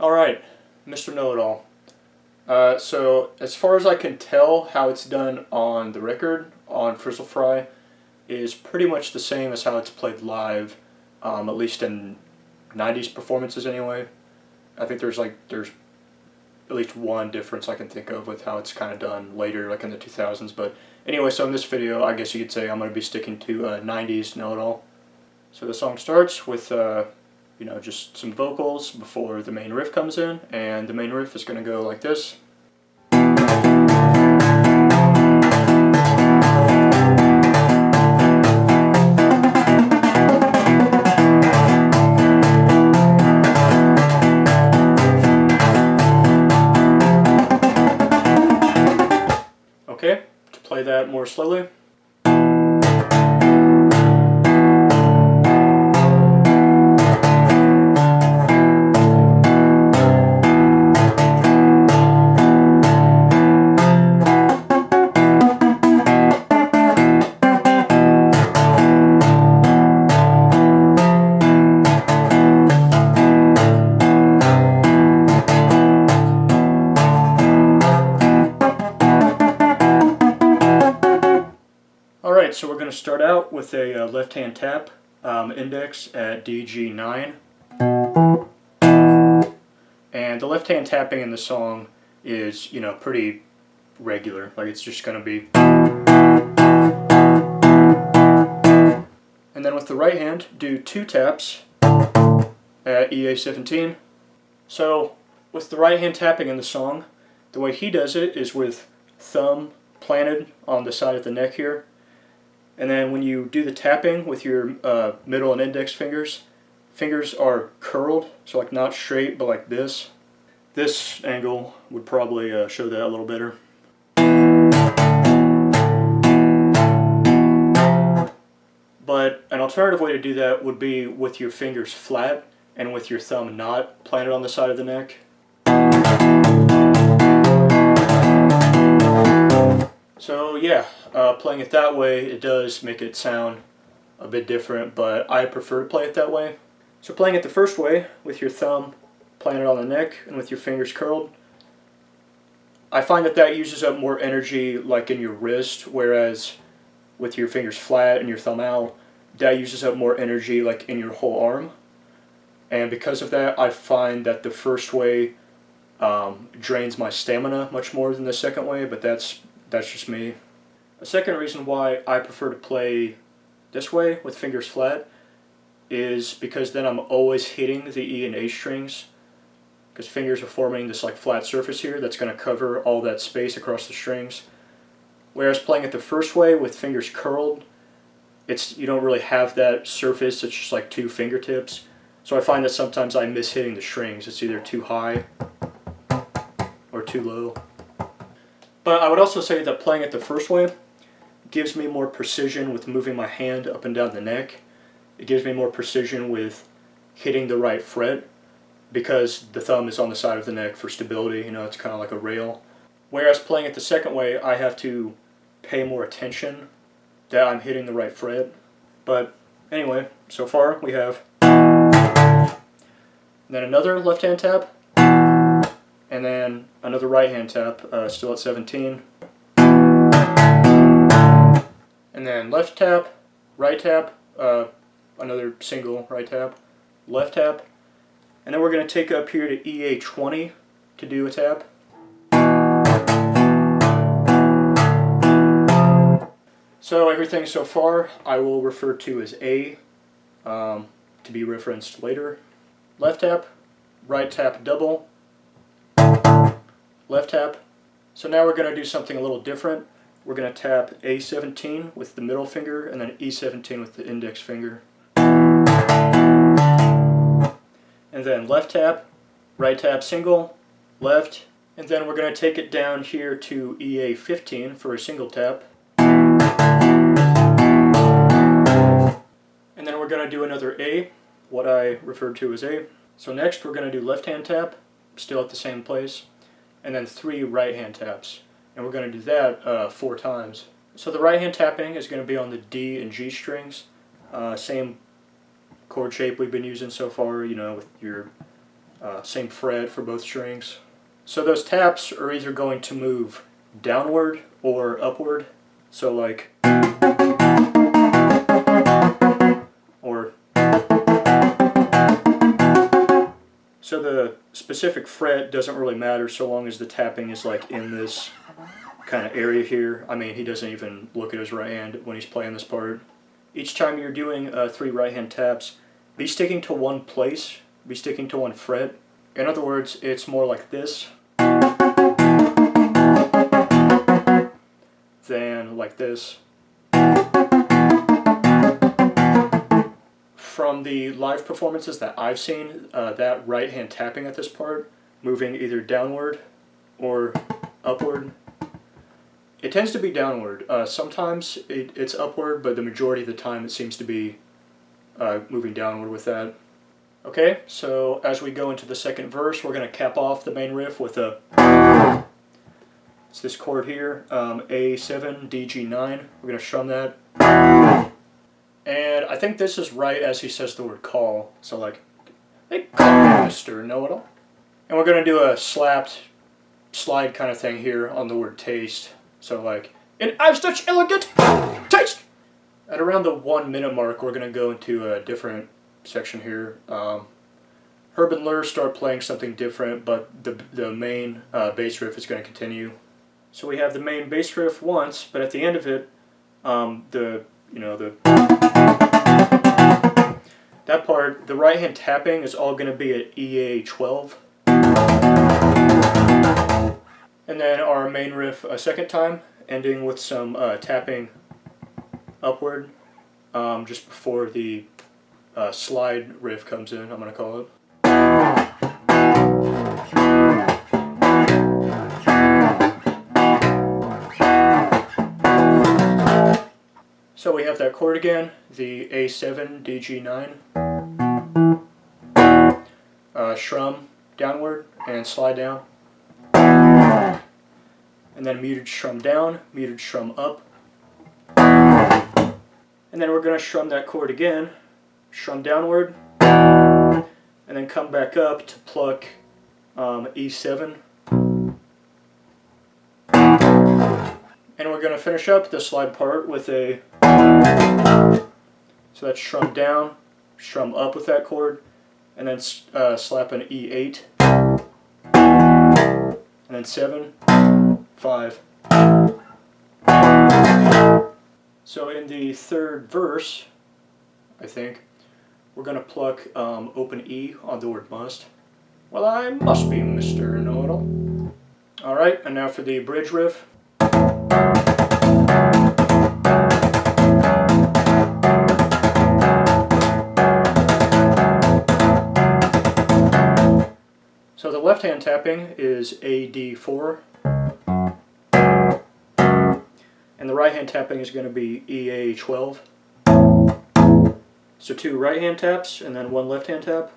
Alright, Mr. Know-It-All. So as far as I can tell, how it's done on the record, on Frizzle Fry, is pretty much the same as how it's played live, at least in 90s performances anyway. I think there's at least one difference I can think of with how it's kind of done later, like in the 2000s. But anyway, so in this video, I guess you could say I'm going to be sticking to 90s Know-It-All. So the song starts with just some vocals before the main riff comes in, and the main riff is going to go like this. Okay, to play that more slowly. Alright, so we're going to start out with a left-hand tap, index at DG9. And the left-hand tapping in the song is, pretty regular. Like, it's just going to be. And then with the right hand, do two taps at EA17. So, with the right hand tapping in the song, the way he does it is with thumb planted on the side of the neck here. And then when you do the tapping with your middle and index fingers are curled, so like not straight, but like this. This angle would probably show that a little better. But an alternative way to do that would be with your fingers flat and with your thumb not planted on the side of the neck. So yeah, playing it that way, it does make it sound a bit different, but I prefer to play it that way. So playing it the first way, with your thumb planted on the neck and with your fingers curled, I find that uses up more energy like in your wrist, whereas with your fingers flat and your thumb out, that uses up more energy like in your whole arm. And because of that, I find that the first way drains my stamina much more than the second way, but that's just me. A second reason why I prefer to play this way with fingers flat is because then I'm always hitting the E and A strings, because fingers are forming this like flat surface here that's going to cover all that space across the strings. Whereas playing it the first way with fingers curled, you don't really have that surface, it's just like two fingertips. So I find that sometimes I miss hitting the strings. It's either too high or too low. But I would also say that playing it the first way gives me more precision with moving my hand up and down the neck. It gives me more precision with hitting the right fret, because the thumb is on the side of the neck for stability, it's kind of like a rail. Whereas playing it the second way, I have to pay more attention that I'm hitting the right fret. But anyway, so far we have then another left hand tap, and then another right hand tap, still at 17. And then left tap, right tap, another single right tap, left tap. And then we're going to take up here to EA20 to do a tap. So everything so far I will refer to as A, to be referenced later. Left tap, right tap double, left tap. So now we're going to do something a little different. We're going to tap A17 with the middle finger and then E17 with the index finger. And then left tap, right tap single, left, and then we're going to take it down here to EA15 for a single tap. And then we're going to do another A, what I referred to as A. So next we're going to do left hand tap, still at the same place, and then 3 right hand taps. And we're going to do that 4 times. So the right hand tapping is going to be on the D and G strings. Same chord shape we've been using so far, with your Same fret for both strings. So those taps are either going to move downward or upward. So like, or, so the specific fret doesn't really matter so long as the tapping is like in this kind of area here. I mean, he doesn't even look at his right hand when he's playing this part. Each time you're doing 3 right hand taps, be sticking to one place, be sticking to one fret. In other words, it's more like this than like this. From the live performances that I've seen, that right hand tapping at this part, moving either downward or upward, it tends to be downward. Sometimes it's upward, but the majority of the time it seems to be moving downward with that. Okay, so as we go into the second verse, we're going to cap off the main riff with a, it's this chord here, A7, D, G9. We're going to strum that. And I think this is right as he says the word call. So like, they call me Mr. Know-It-All. And we're going to do a slapped slide kind of thing here on the word taste. So like, and I've such elegant taste! At around the 1 minute mark, we're going to go into a different section here. Herb and Lur start playing something different, but the main bass riff is going to continue. So we have the main bass riff once, but at the end of it, that part, the right hand tapping is all going to be at EA12. And then our main riff a second time, ending with some tapping upward, just before the slide riff comes in, I'm going to call it. So we have that chord again, the A7, D, G9, strum downward and slide down, and then muted strum down, muted strum up, and then we're going to strum that chord again, strum downward, and then come back up to pluck E7. And we're going to finish up the slide part with a, so that's strum down, strum up with that chord, and then slap an E8, and then 7, 5. So in the third verse, I think, we're going to pluck open E on the word must. Well, I must be Mr. Know-It-All. Alright, and now for the bridge riff. So the left hand tapping is AD4, and the right hand tapping is going to be EA12. So 2 right hand taps and then 1 left hand tap.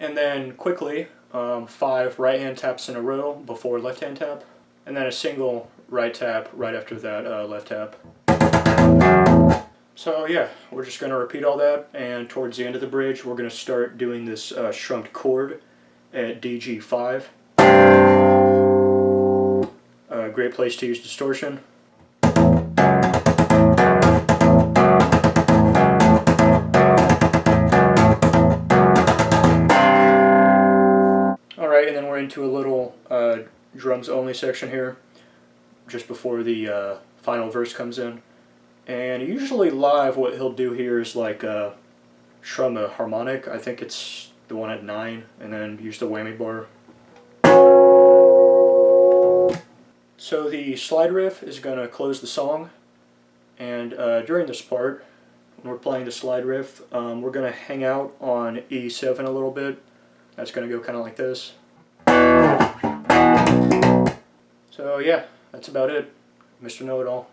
And then quickly 5 right hand taps in a row before left hand tap, and then a single right tap right after that left tap. So yeah, we're just going to repeat all that, and towards the end of the bridge we're going to start doing this strummed chord at DG5. A great place to use distortion. Alright, and then we're into a little drums only section here, just before the final verse comes in. And usually live what he'll do here is like strum a harmonic. I think it's the one at 9, and then use the whammy bar. So the slide riff is going to close the song, and during this part, when we're playing the slide riff, we're going to hang out on E7 a little bit. That's going to go kind of like this. So yeah, that's about it. Mr. Know-It-All.